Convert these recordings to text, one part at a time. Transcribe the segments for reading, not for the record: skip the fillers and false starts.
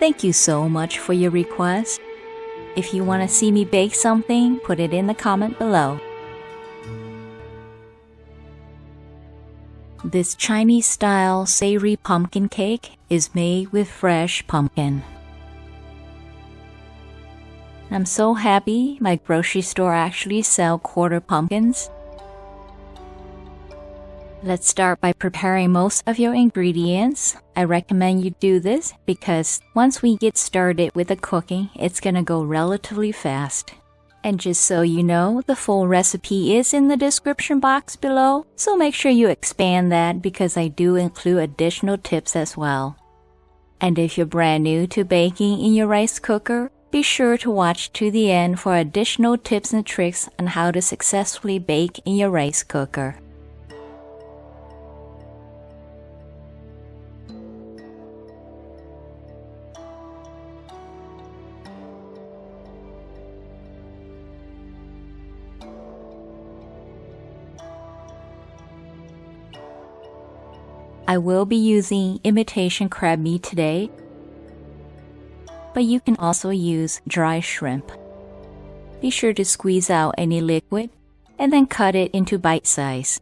Thank you so much for your request. If you want to see me bake something, put it in the comment below. This Chinese-style savory pumpkin cake is made with fresh pumpkin. I'm so happy my grocery store actually sells quarter pumpkins. Let's start by preparing most of your ingredients. I recommend you do this because once we get started with the cooking, it's gonna go relatively fast. And just so you know, the full recipe is in the description box below, so make sure you expand that because I do include additional tips as well. And if you're brand new to baking in your rice cooker, be sure to watch to the end for additional tips and tricks on how to successfully bake in your rice cooker. I will be using imitation crab meat today, but you can also use dry shrimp. Be sure to squeeze out any liquid and then cut it into bite size.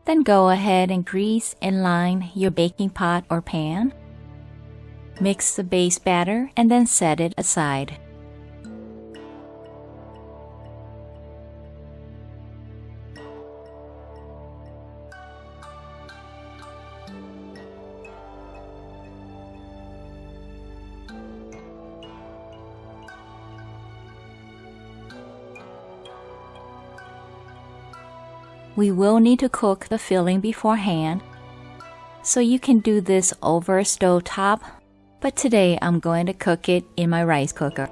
Then go ahead and grease and line your baking pot or pan. Mix the base batter and then set it aside. We will need to cook the filling beforehand, so you can do this over a stove top, but today I'm going to cook it in my rice cooker.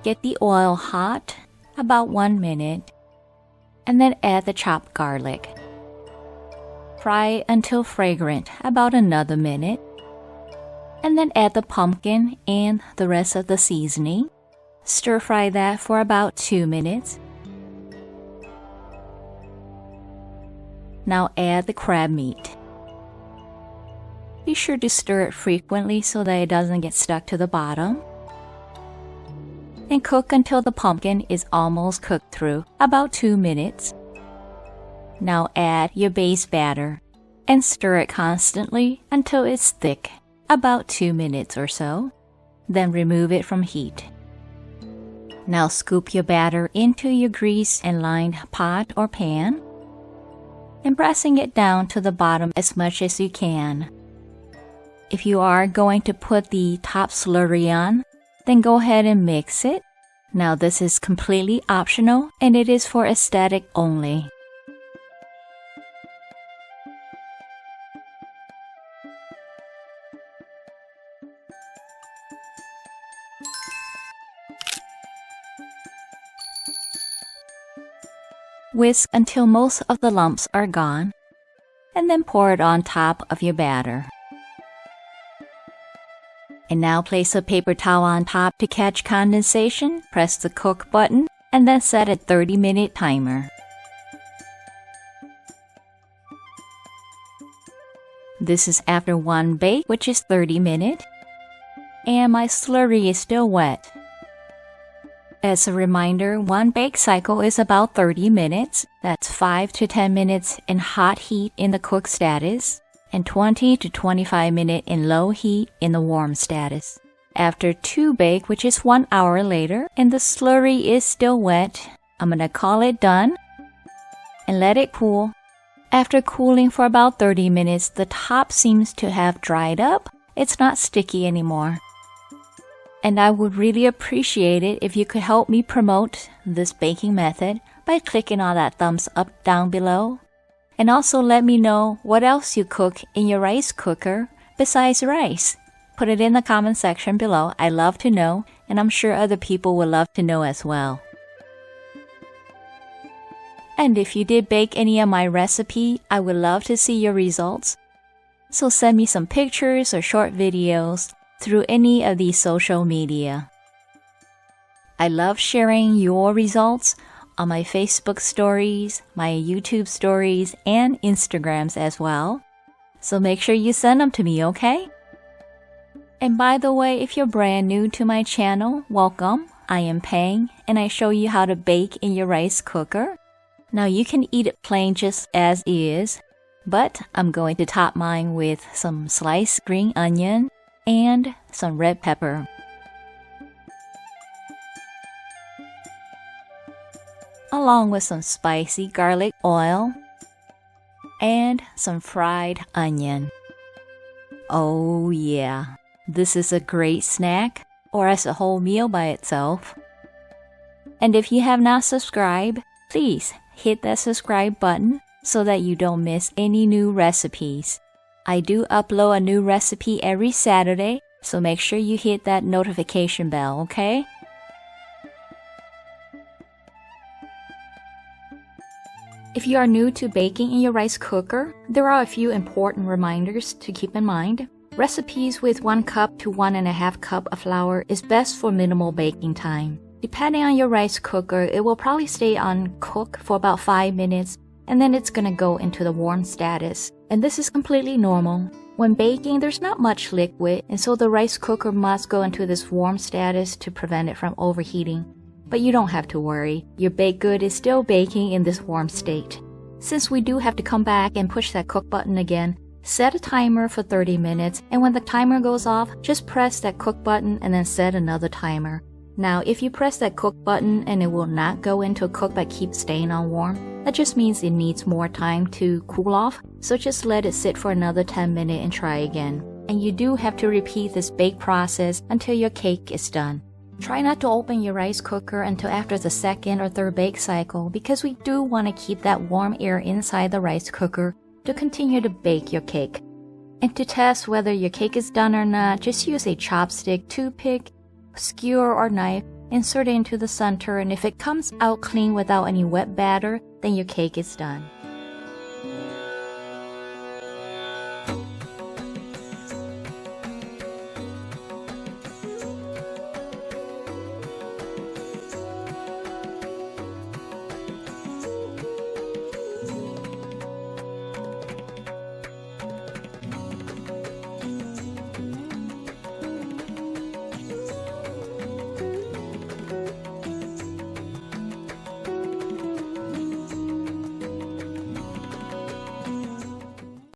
Get the oil hot, about 1 minute, and then add the chopped garlic. Fry until fragrant, about another minute, and then add the pumpkin and the rest of the seasoning. Stir fry that for about 2 minutes. Now add the crab meat. Be sure to stir it frequently so that it doesn't get stuck to the bottom. And cook until the pumpkin is almost cooked through, about 2 minutes. Now add your base batter and stir it constantly until it's thick, about 2 minutes or so. Then remove it from heat. Now scoop your batter into your greased and lined pot or pan, and pressing it down to the bottom as much as you can. If you are going to put the top slurry on, then go ahead and mix it. Now this is completely optional and it is for aesthetic only. Whisk until most of the lumps are gone, and then pour it on top of your batter. And now place a paper towel on top to catch condensation, press the cook button, and then set a 30-minute timer. This is after one bake, which is 30 minutes, and my slurry is still wet. As a reminder, one bake cycle is about 30 minutes. That's 5 to 10 minutes in hot heat in the cook status, and 20 to 25 minutes in low heat in the warm status. After 2 bake, which is 1 hour later, and the slurry is still wet, I'm gonna call it done and let it cool. After cooling for about 30 minutes, the top seems to have dried up. It's not sticky anymore. And I would really appreciate it if you could help me promote this baking method by clicking on that thumbs up down below. And also let me know what else you cook in your rice cooker besides rice. Put it in the comment section below. I love to know, and I'm sure other people would love to know as well. And if you did bake any of my recipe, I would love to see your results. So send me some pictures or short videos through any of these social media. I love sharing your results on my Facebook stories, my YouTube stories, and Instagrams as well. So make sure you send them to me, okay? And by the way, if you're brand new to my channel, welcome. I am Pang, and I show you how to bake in your rice cooker. Now you can eat it plain just as is, but I'm going to top mine with some sliced green onion and some red pepper. Along with some spicy garlic oil and some fried onion. Oh yeah, this is a great snack or as a whole meal by itself. And if you have not subscribed, please hit that subscribe button so that you don't miss any new recipes. I do upload a new recipe every Saturday, so make sure you hit that notification bell, okay? If you are new to baking in your rice cooker, there are a few important reminders to keep in mind. Recipes with 1 cup to 1.5 cup of flour is best for minimal baking time. Depending on your rice cooker, it will probably stay on cook for about 5 minutes, and then it's gonna go into the warm status. And this is completely normal. When baking, there's not much liquid, and so the rice cooker must go into this warm status to prevent it from overheating. But you don't have to worry. Your baked good is still baking in this warm state. Since we do have to come back and push that cook button again, set a timer for 30 minutes, and when the timer goes off, just press that cook button and then set another timer. Now, if you press that cook button and it will not go into a cook but keeps staying on warm, that just means it needs more time to cool off, so just let it sit for another 10 minutes and try again. And you do have to repeat this bake process until your cake is done. Try not to open your rice cooker until after the 2nd or 3rd bake cycle because we do want to keep that warm air inside the rice cooker to continue to bake your cake. And to test whether your cake is done or not, just use a chopstick, toothpick, skewer or knife, insert it into the center, and if it comes out clean without any wet batter, then your cake is done.